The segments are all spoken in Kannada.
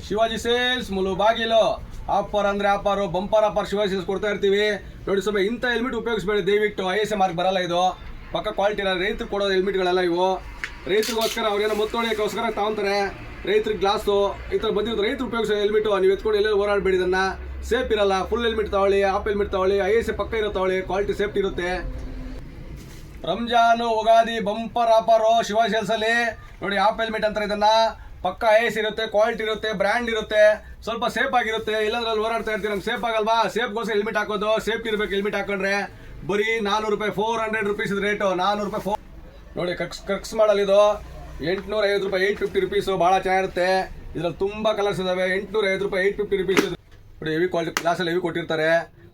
ಶಿವಾಜಿ ಸೇಲ್ಸ್ ಮುಳುಬಾಗಿಲು ಆಫರ್ ಅಂದ್ರೆ offer bumper offer Shivaji sales ಕೊಡ್ತಾ ಇರ್ತೀವಿ ನೋಡಿ. ಸ್ವಲ್ಪ ಇಂಥ ಹೆಲ್ಮೆಟ್ ಉಪಯೋಗಿಸಬೇಡಿ ದಯವಿಟ್ಟು. ISA ಮಾರ್ಕ್ ಬರಲ್ಲ ಇದು, ಪಕ್ಕ ಕ್ವಾಲಿಟಿ ಇಲ್ಲ. ರೈತರು ಕೊಡೋ ಹೆಲ್ಮೆಟ್ಗಳೆಲ್ಲ ಇವು ರೈತರಿಗೋಸ್ಕರ ಅವ್ರೇನೋ ಮುತ್ತೊಳಿಯೋಕ್ಕೋಸ್ಕರ ತಗೊಂತಾರೆ. ರೈತರಿಗೆ ಗ್ಲಾಸು ಈ ಥರ ಬಂದಿರೋದು ರೈತರು ಉಪಯೋಗಿಸೋ ಹೆಲ್ಮೆಟು. ನೀವು ಎತ್ಕೊಂಡು ಎಲ್ಲೆಲ್ಲ ಓಡಾಡಬೇಡಿ. ಇದನ್ನು ಸೇಫ್ ಇರಲ್ಲ. ಫುಲ್ ಹೆಲ್ಮೆಟ್ ತಗೊಳ್ಳಿ, ಹಾಫ್ ಹೆಲ್ಮೆಟ್ ತಗೊಳ್ಳಿ, ISA ಪಕ್ಕ ಇರೋ ತಗೊಳ್ಳಿ, ಕ್ವಾಲಿಟಿ ಸೇಫ್ಟಿ ಇರುತ್ತೆ. ರಂಜಾನು ಉಗಾದಿ ಬಂಪರ್ ಆಫರು ಶಿವಾಜಿ ಸೇಲ್ಸಲ್ಲಿ ನೋಡಿ. ಹಾಫ್ ಹೆಲ್ಮೆಟ್ ಅಂತಾರೆ ಇದನ್ನು. ಪಕ್ಕ ISA ಇರುತ್ತೆ, ಕ್ವಾಲಿಟಿ ಇರುತ್ತೆ, ಬ್ರ್ಯಾಂಡ್ ಇರುತ್ತೆ, ಸ್ವಲ್ಪ ಸೇಫ್ ಆಗಿರುತ್ತೆ. ಇಲ್ಲಾಂದ್ರೆ ಅಲ್ಲಿ ಓಡಾಡ್ತಾ ಇರ್ತೀವಿ, ನಮ್ಗೆ ಸೇಫ್ ಆಗಲ್ವಾ? ಸೇಫ್ಗೋಸ್ಕರ ಹೆಲ್ಮೆಟ್ ಹಾಕೋದು, ಸೇಫ್ಟಿ ಇರಬೇಕು. ಹೆಲ್ಮೆಟ್ ಹಾಕೊಂಡ್ರೆ ಬರೀ 400 ರೂಪಾಯಿ, 400 ರುಪೀಸ್ ಇದು ರೇಟು. 400 ರೂಪಾಯಿ ನೋಡಿ. ಕ್ರಕ್ಸ್ ಮಾಡಲ್ ಇದು 850 ರೂಪಾಯಿ, 850 ರುಪೀಸು. ಭಾಳ ಚೆನ್ನಾಗಿರುತ್ತೆ. ಇದರಲ್ಲಿ ತುಂಬ ಕಲರ್ಸ್ ಇದಾವೆ. 850 ರೂಪಾಯಿ, 850 ರುಪೀಸ್ ನೋಡಿ. ಹೆವಿ ಕ್ವಾಲಿಟಿ ಗ್ಲಾಸಲ್ಲಿ ಹೆವಿ ಕೊಟ್ಟಿರ್ತಾರೆ.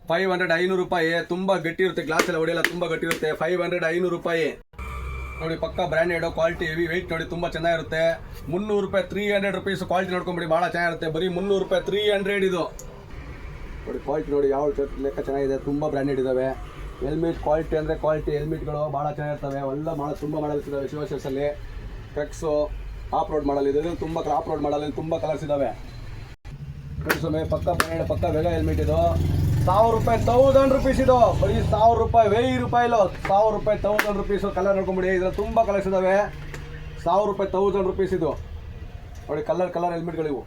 500, 500 ರೂಪಾಯಿ. ತುಂಬ ಗಟ್ಟಿ ಇರುತ್ತೆ, ಗ್ಲಾಸ್ ಎಲ್ಲ ಹೊಡೆಯಲ್ಲ, ತುಂಬ ಗಟ್ಟಿ ಇರುತ್ತೆ. 500, 500 ರೂಪಾಯಿ ನೋಡಿ. ಪಕ್ಕ ಬ್ರ್ಯಾಂಡೆಡ್ ಕ್ವಾಲಿಟಿ, ಹೆವಿ ವೆಯ್ಟ್ ನೋಡಿ, ತುಂಬ ಚೆನ್ನಾಗಿರುತ್ತೆ. 300 ರೂಪಾಯಿ, 300 ರುಪೀಸ್. ಕ್ವಾಲಿಟಿ ನೋಡ್ಕೊಂಬಿಡಿ, ಭಾಳ ಚೆನ್ನಾಗಿರುತ್ತೆ. ಬರೀ 300 ರೂಪಾಯಿ, 300 ಇದು ನೋಡಿ. ಕ್ವಾಲಿಟಿ ನೋಡಿ ಯಾವ ಲೆಕ್ಕ ಚೆನ್ನಾಗಿದೆ. ತುಂಬ ಬ್ರ್ಯಾಂಡೆಡ್ ಇದ್ದಾವೆ. ಹೆಲ್ಮೆಟ್ ಕ್ವಾಲಿಟಿ ಅಂದರೆ ಕ್ವಾಲಿಟಿ ಹೆಲ್ಮೆಟ್ಗಳು ಭಾಳ ಚೆನ್ನಾಗಿರ್ತವೆ. ಎಲ್ಲ ತುಂಬ ಮಾಡಲ್ ಇದ್ದಾವೆ ಶಿವಾಜಿ ಸೇಲ್ಸಲ್ಲಿ. ಕ್ರಕ್ಸು ಆಫ್ ರೋಡ್ ಮಾಡಲ್ ಇದೆ, ತುಂಬ ಆಫ್ ರೋಡ್ ಮಾಡಲ್ ತುಂಬ ಕಲರ್ಸ್ ಇದ್ದಾವೆ. ಸಮಯ ಪಕ್ಕ ಬ್ರ್ಯಾಂಡೆಡ್, ಪಕ್ಕ ವೆಗ ಹೆಲ್ಮೆಟ್ ಇದು 1000 ರೂಪಾಯಿ, 1000 ರುಪೀಸ್ ಇದು. ಬರೀ 1000 ರೂಪಾಯಿ, 1000 ರೂಪಾಯಿ ಇಲ್ಲ, 1000 ರೂಪಾಯಿ, 1000 ರುಪೀಸು. ಕಲರ್ ನೋಡ್ಕೊಂಬಿಡಿ, ಇದ್ರಲ್ಲಿ ತುಂಬ ಕಲರ್ಸ್ ಇದ್ದಾವೆ. 1000 ರೂಪಾಯಿ, 1000 ರುಪೀಸ್ ಇದು ನೋಡಿ. ಕಲರ್ ಹೆಲ್ಮೆಟ್ಗಳಿವು.